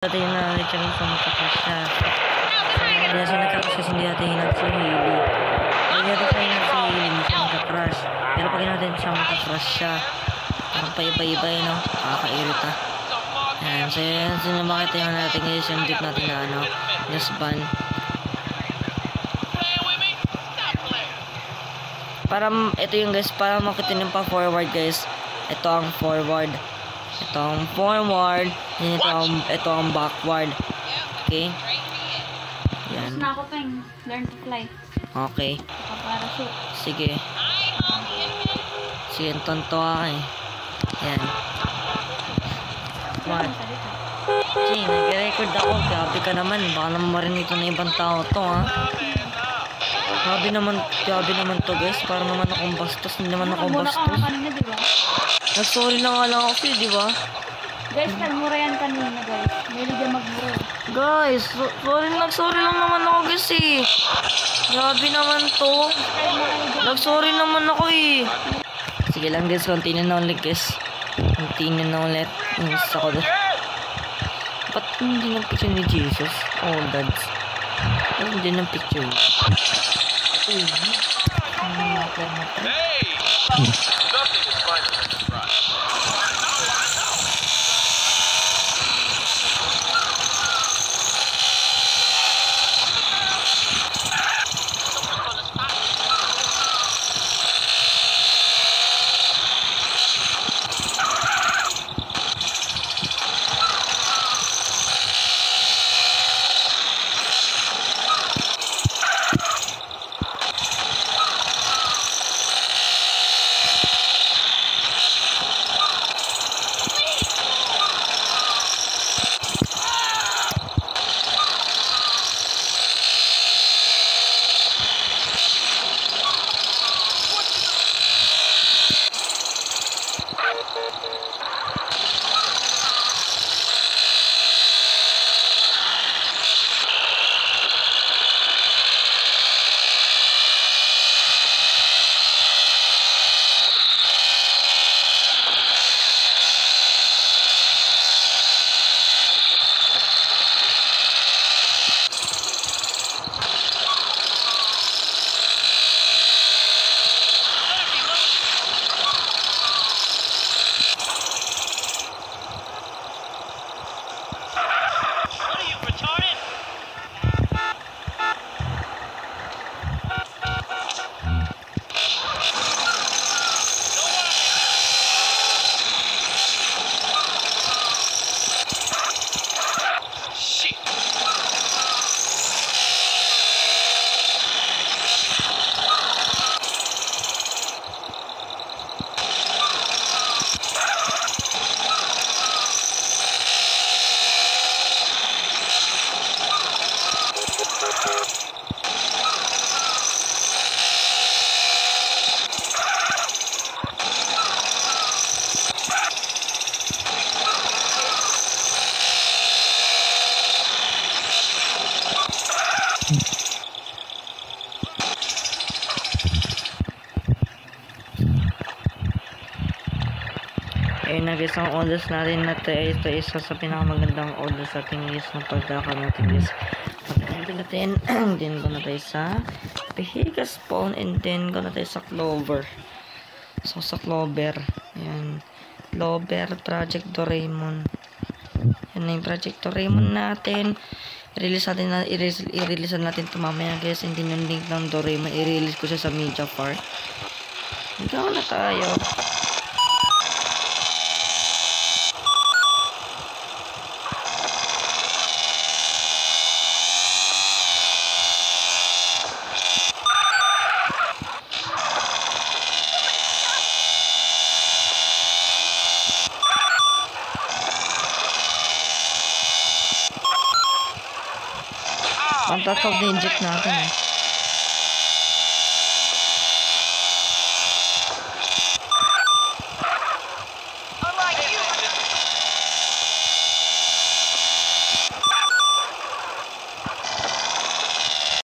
Dati na lecture sa matakas siya. Kaya siya nagkakasya hindi natin hinag si Hailey. Kaya natin siya hinag si Hailey, hindi siya magkakrush. Pero pag natin siya magkakrush siya, parang paiba-iba yun, no? Nakakairita. Ayan, so yun, sinamakita yung natin ngayon yung dip natin na ano, nasban. Para, ito yung guys, para makita nyo pa forward guys. Ito ang forward. Ito ang forward. Ito ang backward. Okay? Yan. Tapos na ako peng. Learn to fly. Okay. Parachute. Sige. Sige, tonto ka eh. Yan. What? Gee, nag-record ako. Grabe ka naman. Baka naman marinig ito na ibang tao to ha. Grabe naman to guys. Para naman akong bastos. Hindi naman akong bastos. Muna ka kanina, diba? Nag-sorry na nga lang ako di ba? Guys, nagmura yan kanina guys. May ligyan magmura. Guys, sorry lang naman ako guys eh. Grabe naman to. Nag-sorry naman ako eh. Sige lang guys, continue na ulit guys. Continue na ulit. Inis ako doon. Ba't hindi ng picture ni Jesus? Oh, dads. Ba't hindi ng picture? Ito yun. Hey! Nothing is finer than a surprise. Ayun na guys, ang odds natin na ito isa sa pinakamagandang odds sa ating list ng pagkaka natin guys. Pagkakita natin, din ko na tayo sa Vehigas Spawn and then ko na tayo sa Clover. So sa Clover, ayan, Clover Project Doraemon. Yan na yung Project Doraemon natin. I-release natin ito mamaya guys. Hindi yung link ng Doraemon, i-release ko siya sa Mediafire. Hanggang na tayo. Ang tatawag na inject natin eh.